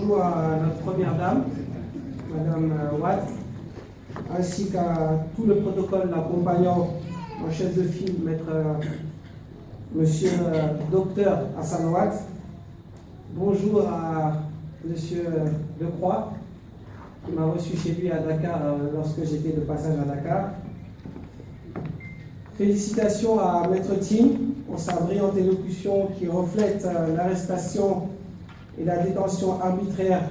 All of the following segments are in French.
bonjour à notre première dame, Madame Watt, ainsi qu'à tout le protocole l'accompagnant, mon chef de file, maître Monsieur Docteur Hassan Watt. Bonjour à Monsieur Decroix, qui m'a reçu chez lui à Dakar lorsque j'étais de passage à Dakar. Félicitations à Maître Tim pour sa brillante élocution qui reflète l'arrestation et la détention arbitraire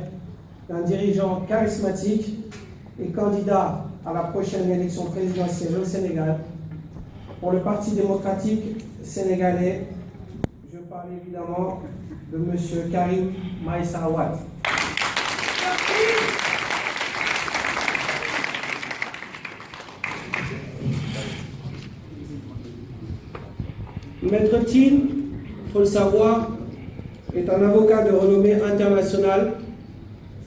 d'un dirigeant charismatique et candidat à la prochaine élection présidentielle au Sénégal. Pour le Parti démocratique sénégalais, je parle évidemment de M. Karim Meïssa Wade. Maître Tim, il faut le savoir, est un avocat de renommée internationale,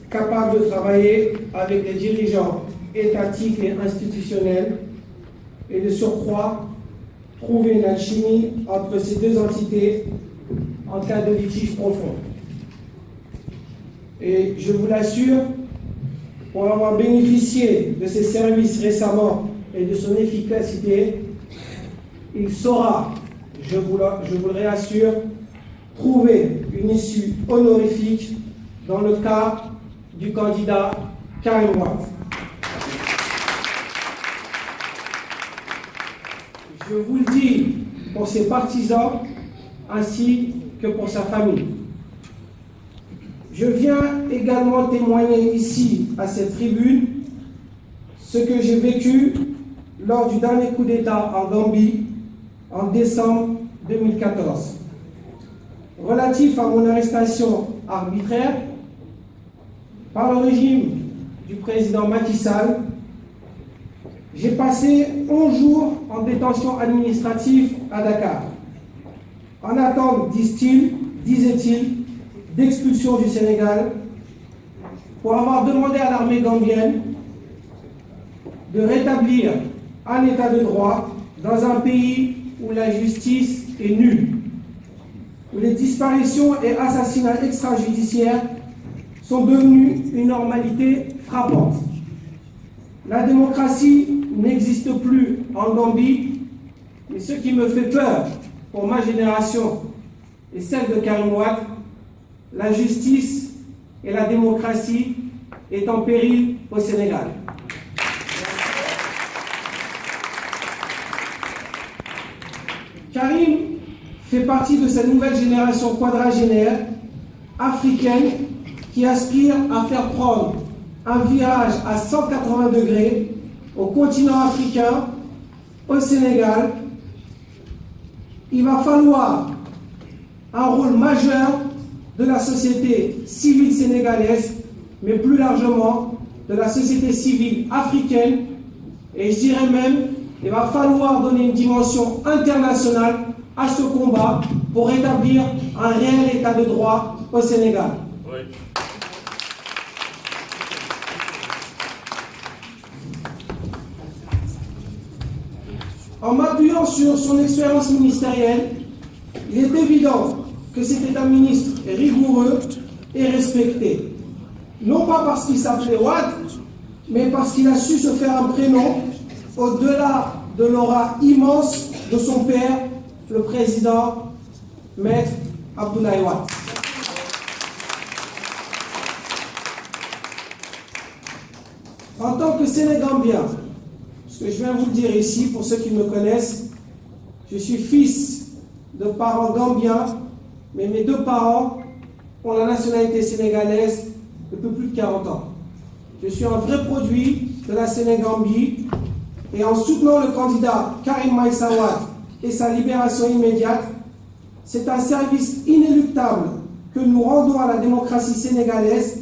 capable de travailler avec des dirigeants étatiques et institutionnels, et de surcroît, trouver une alchimie entre ces deux entités en cas de litige profond. Et je vous l'assure, pour avoir bénéficié de ses services récemment et de son efficacité, il saura, je vous le réassure, trouver une issue honorifique dans le cas du candidat Karim Wade. Je vous le dis pour ses partisans ainsi que pour sa famille. Je viens également témoigner ici, à cette tribune, ce que j'ai vécu lors du dernier coup d'État en Gambie en décembre 2014. Relatif à mon arrestation arbitraire par le régime du président Macky Sall, j'ai passé 11 jours en détention administrative à Dakar, en attente, disait-il, d'expulsion du Sénégal, pour avoir demandé à l'armée gambienne de rétablir un état de droit dans un pays où la justice est nulle, où les disparitions et assassinats extrajudiciaires sont devenus une normalité frappante. La démocratie n'existe plus en Gambie, mais ce qui me fait peur pour ma génération et celle de Karim Wade, la justice et la démocratie est en péril au Sénégal. Karim fait partie de cette nouvelle génération quadragénaire africaine qui aspire à faire prendre un virage à 180 degrés au continent africain, au Sénégal. Il va falloir un rôle majeur de la société civile sénégalaise, mais plus largement de la société civile africaine, et je dirais même il va falloir donner une dimension internationale à ce combat pour rétablir un réel état de droit au Sénégal. Oui. En m'appuyant sur son expérience ministérielle, il est évident que c'était un ministre rigoureux et respecté. Non pas parce qu'il s'appelait Wade, mais parce qu'il a su se faire un prénom au-delà de l'aura immense de son père, le président Maître Abdoulaye Wade. En tant que Sénégambien, ce que je viens vous le dire ici, pour ceux qui me connaissent, je suis fils de parents gambiens, mais mes deux parents ont la nationalité sénégalaise depuis plus de 40 ans. Je suis un vrai produit de la Sénégambie, et en soutenant le candidat Karim Meïssa Wade et sa libération immédiate, c'est un service inéluctable que nous rendons à la démocratie sénégalaise,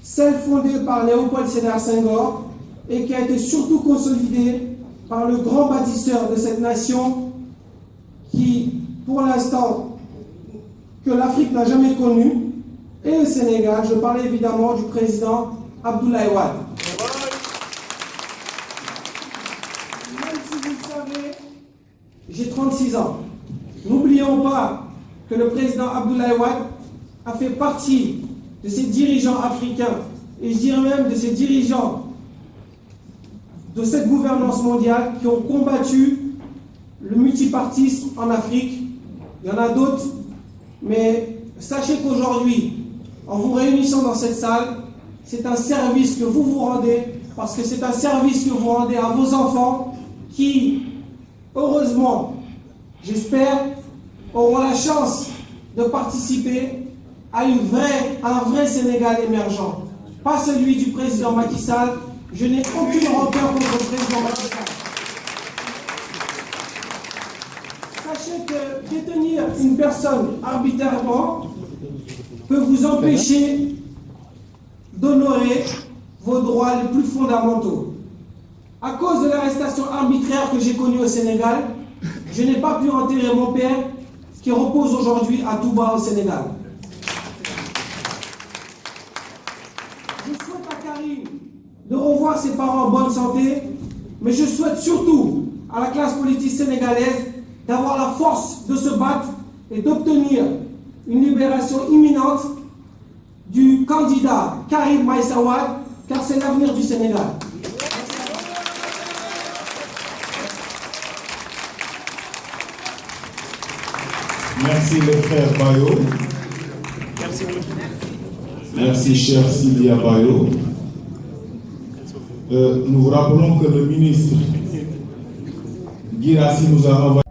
celle fondée par Léopold Sédar Senghor et qui a été surtout consolidée par le grand bâtisseur de cette nation qui, pour l'instant, que l'Afrique n'a jamais connu, et le Sénégal. Je parle évidemment du président Abdoulaye Wade. Même si vous le savez, j'ai 36 ans. N'oublions pas que le président Abdoulaye Wade a fait partie de ces dirigeants africains, et je dirais même de ces dirigeants de cette gouvernance mondiale qui ont combattu le multipartisme en Afrique. Il y en a d'autres, mais sachez qu'aujourd'hui, en vous réunissant dans cette salle, c'est un service que vous vous rendez, parce que c'est un service que vous rendez à vos enfants qui, heureusement, j'espère, auront la chance de participer à un vrai Sénégal émergent. Pas celui du président Macky Sall. Je n'ai aucune rancœur contre le président Macky Sall. Sachez que détenir une personne arbitrairement peut vous empêcher d'honorer vos droits les plus fondamentaux. À cause de l'arrestation arbitraire que j'ai connue au Sénégal, je n'ai pas pu enterrer mon père qui repose aujourd'hui à Touba au Sénégal. Je souhaite à Karim de revoir ses parents en bonne santé, mais je souhaite surtout à la classe politique sénégalaise d'avoir la force de se battre et d'obtenir une libération imminente du candidat Karim Meïssa Wade, car c'est l'avenir du Sénégal. Merci le frère Bayo. Merci cher Sylvia Bayo. Nous vous rappelons que le ministre Guirassy nous a envoyé